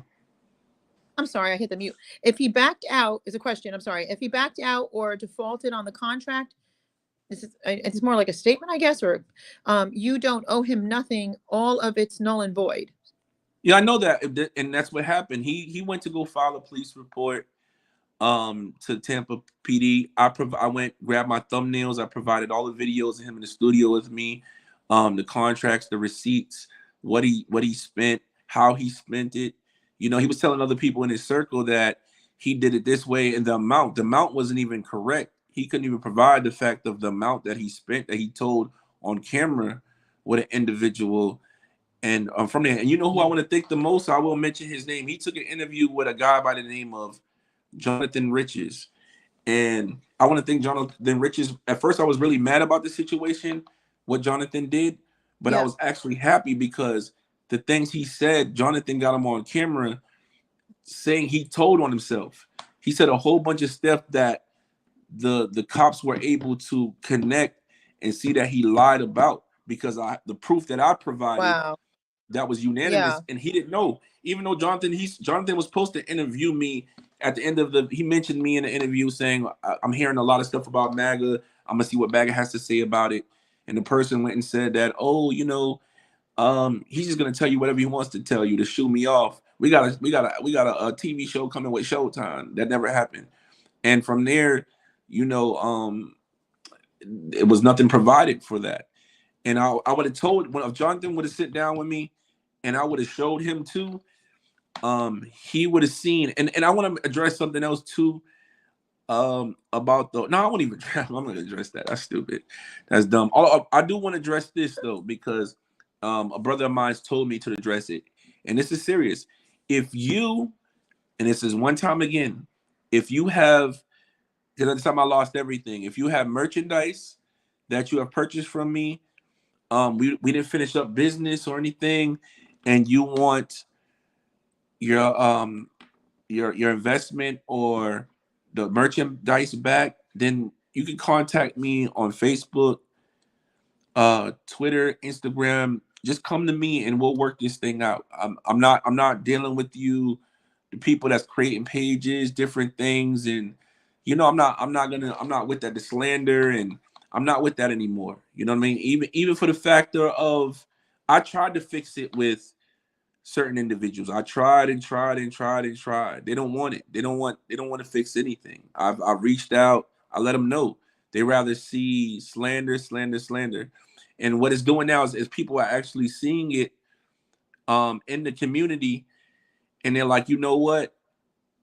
I'm sorry, I hit the mute. If he backed out, is a question. I'm sorry. If he backed out or defaulted on the contract, it's more like a statement, I guess, or you don't owe him nothing. All of it's null and void. Yeah, I know that, and that's what happened. He went to go file a police report to Tampa PD. I went, grabbed my thumbnails. I provided all the videos of him in the studio with me, the contracts, the receipts, what he spent, how he spent it. You know, he was telling other people in his circle that he did it this way, and the amount wasn't even correct. He couldn't even provide the fact of the amount that he spent, that he told on camera with an individual. And from there, and you know who I want to thank the most? I will mention his name. He took an interview with a guy by the name of Jonathan Riches. And I want to thank Jonathan Riches. At first, I was really mad about the situation, what Jonathan did, but I was actually happy because the things he said, Jonathan got him on camera saying he told on himself. He said a whole bunch of stuff that the cops were able to connect and see that he lied about, because the proof that I provided Wow. that was unanimous, Yeah. and he didn't know. Even though Jonathan was supposed to interview me at the end of he mentioned me in the interview saying, I'm hearing a lot of stuff about MAGA. I'm gonna see what MAGA has to say about it. And the person went and said that, oh, he's just gonna tell you whatever he wants to tell you to shoot me off. We got a TV show coming with Showtime. That never happened. And from there, it was nothing provided for that. And I would have told, if Jonathan would have sit down with me and I would have showed him too, he would have seen. And I want to address something else too, about no, I won't even address. I'm not gonna address that. That's stupid. That's dumb. I do want to address this though, because a brother of mine told me to address it, and this is serious. If you, and this is one time again, if you have, because at the time I lost everything. If you have merchandise that you have purchased from me, we didn't finish up business or anything, and you want your investment or the merchandise back, then you can contact me on Facebook, Twitter, Instagram. Just come to me and we'll work this thing out. I'm not dealing with you, the people that's creating pages, different things, and I'm not with that, the slander, and I'm not with that anymore. You know what I mean? Even for the factor of, I tried to fix it with certain individuals. I tried and tried and tried and tried. They don't want it. They don't want to fix anything. I've reached out. I let them know. They rather see slander, slander, slander. And what it's doing now is people are actually seeing it in the community, and they're like, you know what?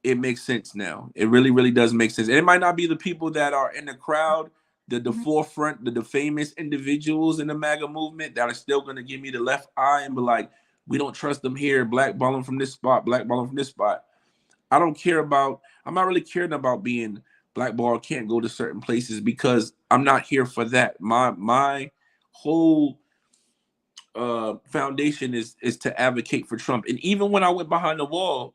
It makes sense now. It really, really does make sense. And it might not be the people that are in the crowd, the forefront, the famous individuals in the MAGA movement that are still going to give me the left eye and be like, we don't trust them here, blackball them from this spot, blackball them from this spot. I'm not really caring about being blackballed, can't go to certain places, because I'm not here for that. My whole foundation is to advocate for Trump. And even when I went behind the wall,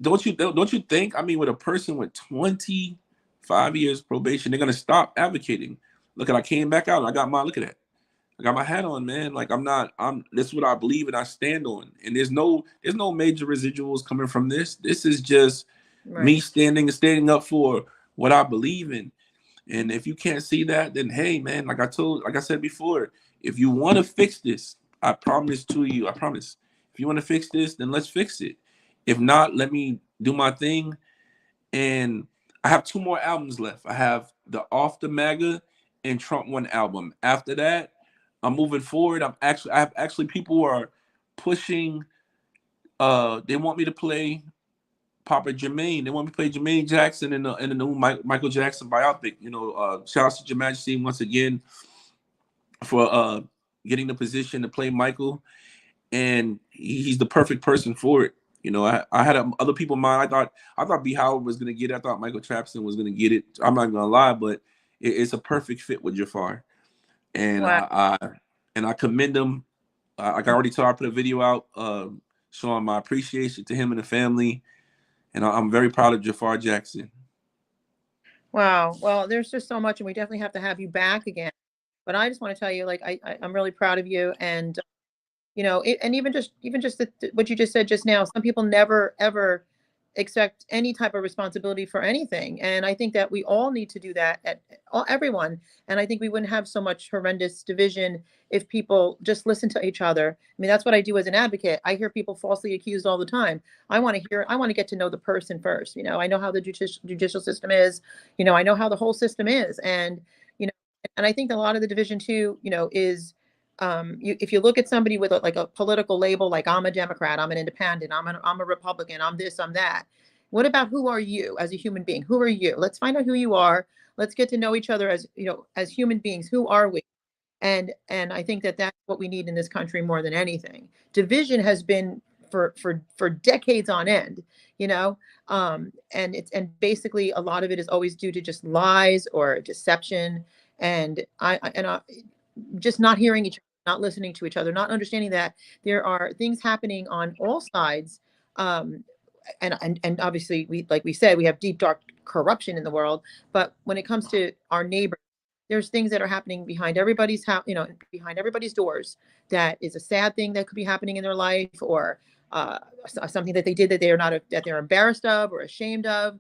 don't you think, I mean, with a person with 25 years probation, they're gonna stop advocating? Look at, I came back out and I got look at that. I got my hat on, man. Like this is what I believe and I stand on. And there's no major residuals coming from this. This is just me standing up for what I believe in. And if you can't see that, then hey, man, like I said before, if you want to fix this, I promise. If you want to fix this, then let's fix it. If not, let me do my thing. And I have 2 more albums left. I have the Off the MAGA and Trump 1 album. After that, I'm moving forward. I have people who are pushing. They want me to play Papa Jermaine. They want me to play Jermaine Jackson in the new Michael Jackson biopic. Shout out to Your Majesty once again for getting the position to play Michael, and he's the perfect person for it. I had other people in mind. I thought B. Howard was gonna get it. I thought Michael Trapson was gonna get it. I'm not gonna lie, but it's a perfect fit with Jafar, and Wow. I commend him. Like I already told, I put a video out showing my appreciation to him and the family, and I'm very proud of Jafar Jackson. Wow. Well, there's just so much, and we definitely have to have you back again. But I just want to tell you, like, I'm really proud of you, and and even just what you just said just now, some people never ever expect any type of responsibility for anything, and I think that we all need to do that everyone. And I think we wouldn't have so much horrendous division if people just listen to each other. I mean, that's what I do as an advocate. I hear people falsely accused all the time. I want to get to know the person first. I know how the judicial system is. I know how the whole system is, and and I think a lot of the division too, is if you look at somebody with a political label, like I'm a Democrat, I'm an independent, I'm a Republican, I'm this, I'm that. What about, who are you as a human being? Who are you? Let's find out who you are. Let's get to know each other as as human beings. Who are we? And I think that that's what we need in this country more than anything. Division has been for decades on end, and basically a lot of it is always due to just lies or deception, and I just not hearing each other, not listening to each other, not understanding that there are things happening on all sides, and obviously we, like we said, we have deep dark corruption in the world. But when it comes to our neighbors, there's things that are happening behind everybody's house, behind everybody's doors. That is a sad thing that could be happening in their life, or something that they did that they are not that they're embarrassed of or ashamed of.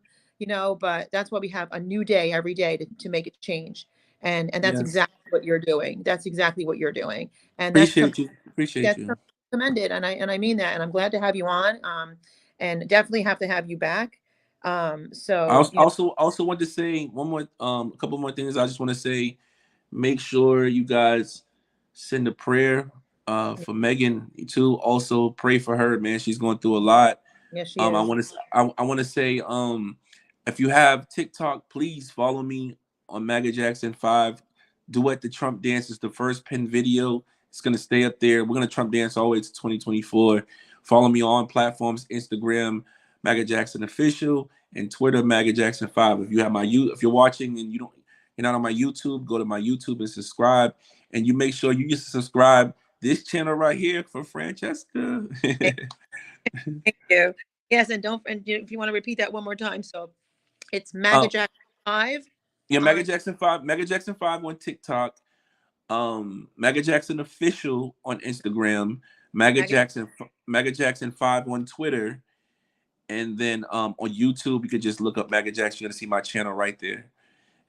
But that's why we have a new day every day to make it change. And that's Yes. exactly what you're doing. That's exactly what you're doing. And that's Appreciate you. Appreciate that's you. commended, and I mean that, and I'm glad to have you on. And definitely have to have you back. I So also want to say one more, a couple more things. I just want to say, make sure you guys send a prayer for Megan too. Also pray for her, man. She's going through a lot. yes, she I is. want to I want to say, if you have TikTok, please follow me on MAGA Jackson 5. Duet the Trump Dance is the first pinned video. It's gonna stay up there. We're gonna Trump dance all the way to 2024. Follow me on platforms: Instagram, MAGA Jackson Official, and Twitter, MAGA Jackson 5. If you're watching and you're not on my YouTube, go to my YouTube and subscribe. And you make sure you just subscribe this channel right here for Francesca. Thank you. Yes, and if you want to repeat that one more time. So it's MAGA Jackson 5. Yeah, MAGA Jackson 5, MAGA Jackson 5 on TikTok, MAGA Jackson Official on Instagram, MAGA Jackson 5 on Twitter, and then on YouTube you could just look up MAGA Jackson. You're gonna see my channel right there.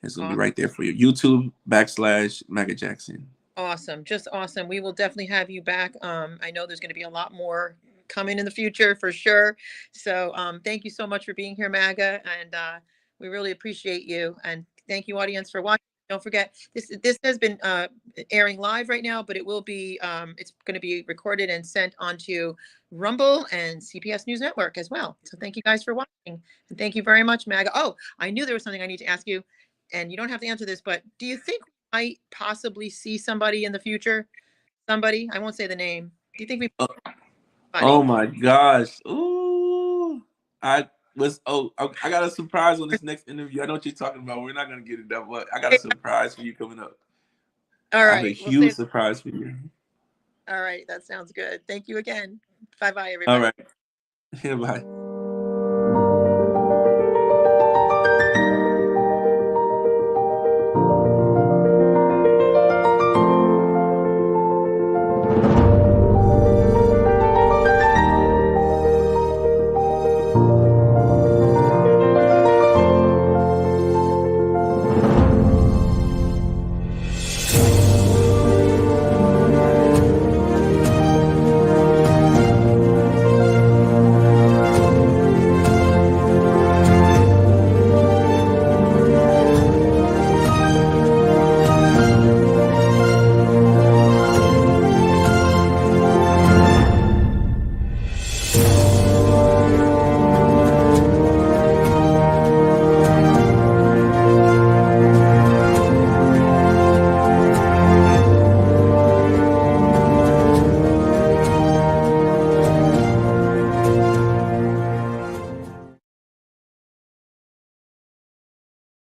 It's gonna be right there for you. YouTube /MAGA Jackson. Awesome. Just awesome. We will definitely have you back. I know there's going to be a lot more coming in the future for sure. So thank you so much for being here, MAGA. And we really appreciate you. And thank you, audience, for watching. Don't forget, this has been airing live right now, but it will be, it's going to be recorded and sent onto Rumble and CPS News Network as well. So thank you guys for watching. And thank you very much, MAGA. Oh, I knew there was something I need to ask you. And you don't have to answer this, but do you think might possibly see somebody in the future? Somebody, I won't say the name. Do you think we? Oh my gosh! Ooh, I got a surprise on this next interview. I know what you're talking about. We're not gonna get it done, but I got a surprise for you coming up. All I have right, a huge surprise for you. All right, that sounds good. Thank you again. Bye bye, All everybody. right. Yeah, bye.